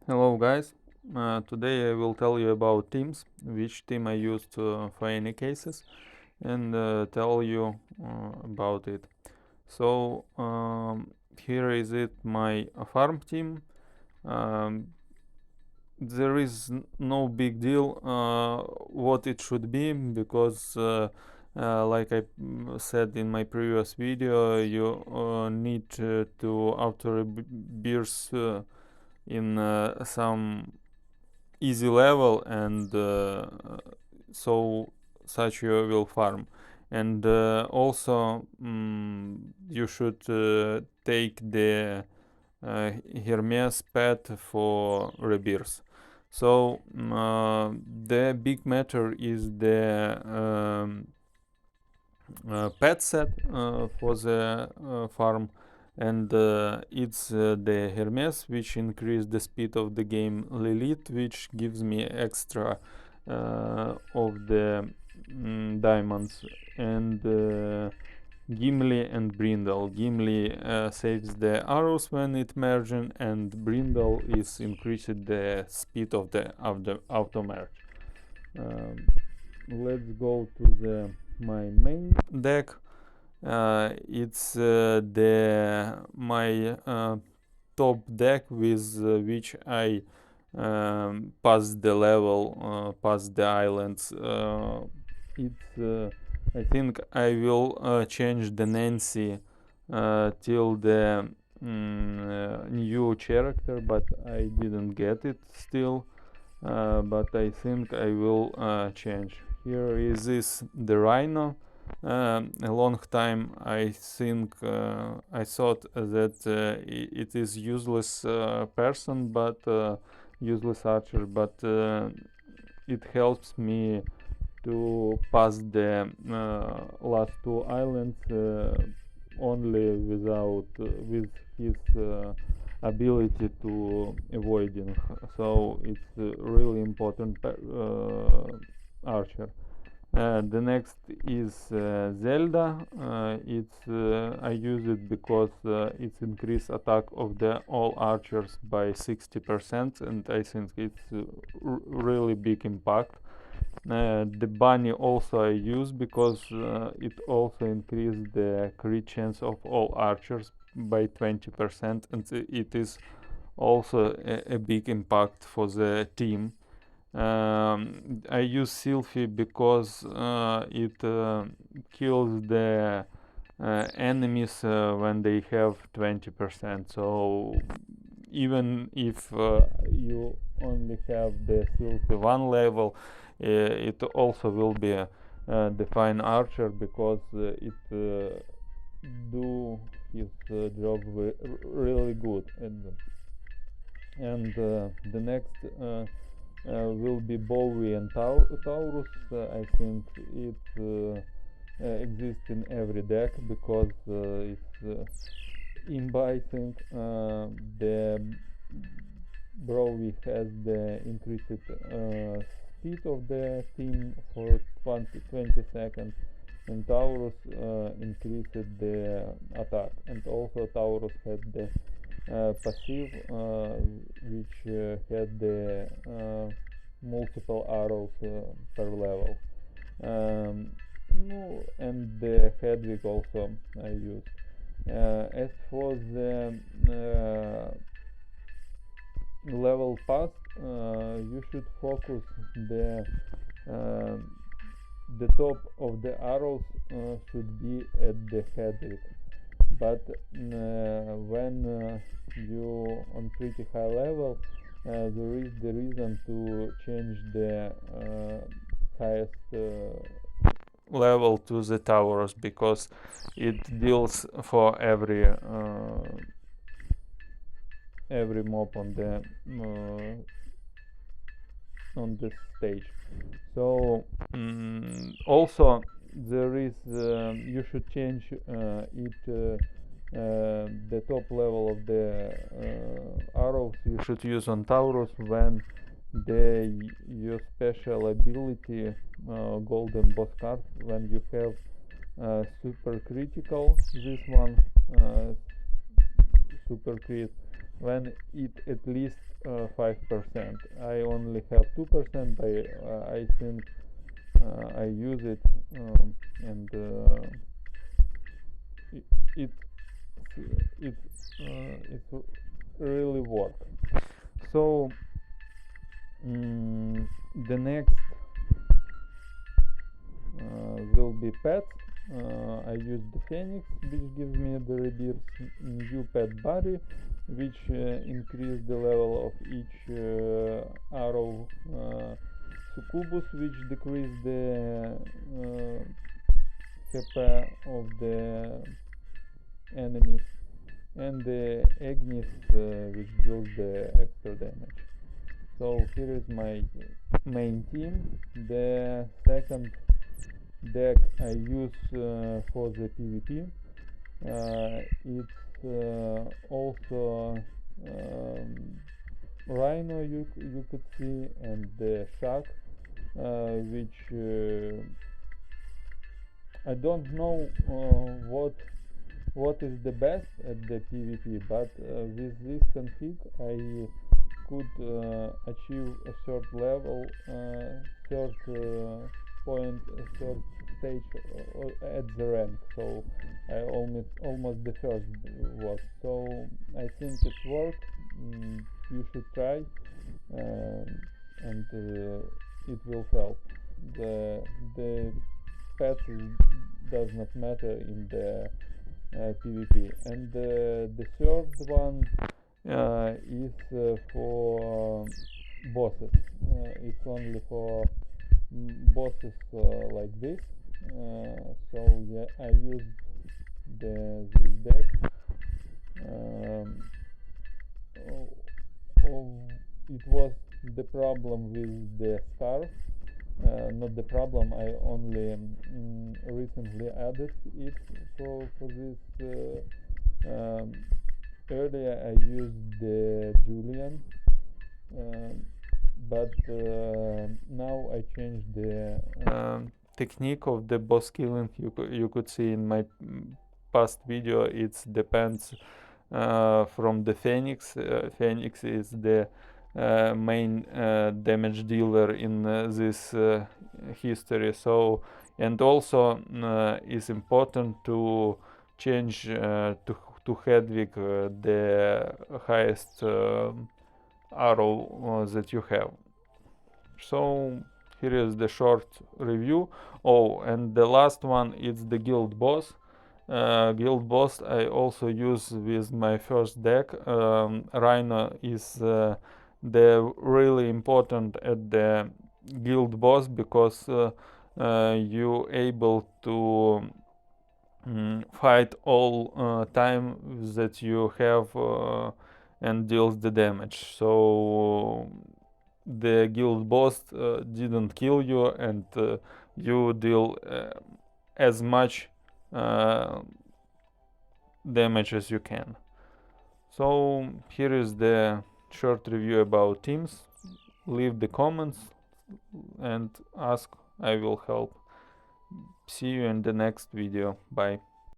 Hello guys, today I will tell you about teams, which team I used for any cases, and tell you about it. So here is it, my farm team. Um, there is no big deal what it should be because like I said in my previous video, you need to auto beers in some easy level, and so such you will farm. And also you should take the Hermes pet for rebirth. So the big matter is the pet set for the farm, and it's the Hermes, which increase the speed of the game, Lilith, which gives me extra of the diamonds, and Gimli and Brindle. Gimli saves the arrows when it merges, and Brindle is increased the speed of the auto merge. Um, let's go to the my main deck. It's the my top deck with which I pass the level, pass the islands. It's I think I will change the Nancy till the new character, but I didn't get it still. But I think I will change. Here is this the Rhino. A long time I think I thought that it is useless person, but useless archer, but it helps me to pass the last two islands only without with his ability to avoiding. So it's really important archer. The next is Zelda. It's I use it because it's increased attack of the all archers by 60%, and I think it's really big impact. The bunny also I use because it also increased the crit chance of all archers by 20%, and it is also a big impact for the team. I use Sylphie because it kills the enemies when they have 20%. So even if you only have the Sylphie one level, it also will be the fine archer because it do his job really good. And the next will be Bowie and Taurus. I think it exists in every deck because it's imba. I think the Bowie has the increased speed of the team for 20 seconds, and Taurus increased the attack, and also Taurus had the passive which had the multiple arrows per level. No, and the Hedwig also I use. As for the level pass, you should focus uh, the top of the arrows should be at the Hedwig, but when you on pretty high level, there is the reason to change the highest level to the towers because it deals for every mob on the stage. So also there is you should change the top level of the arrows you should use on Taurus when your special ability golden boss card, when you have super critical, this one super crit, when it at least 5%. I only have 2%. I think I use it, and it it really work. So the next will be pets. I use the Phoenix, which gives me the rebirth, new pet body, which increase the level of each arrow, succubus, which decrease the HP of the enemies, and the Agnes, which deals the extra damage. So here is my main team. The second deck I use for the PvP. It's also Rhino, you could see, and the Shark, which I don't know what is the best at the PvP, but with this config I could achieve a third level, third point, third stage at the rank. So I almost the first was. So I think it worked. You should try, and it will help. The pets does not matter in the PvP. And the third one is for bosses. It's only for bosses like this. So yeah, I used this deck. It was the problem with the scarf. Not the problem, I only recently added it for this. Earlier I used the Julian, but now I changed the technique of the boss killing. You could see in my past video, it depends from the Phoenix. Phoenix is the main damage dealer in this history. So, and also is important to change to Hedwig the highest arrow that you have. So here is the short review. Oh, and the last one is the guild boss. Guild boss I also use with my first deck. Rhino is the really important at the guild boss, because you able to fight all time that you have and deals the damage. So the guild boss didn't kill you, and you deal as much damage as you can. So here is the short review about teams. Leave the comments and ask, I will help. See you in the next video. Bye.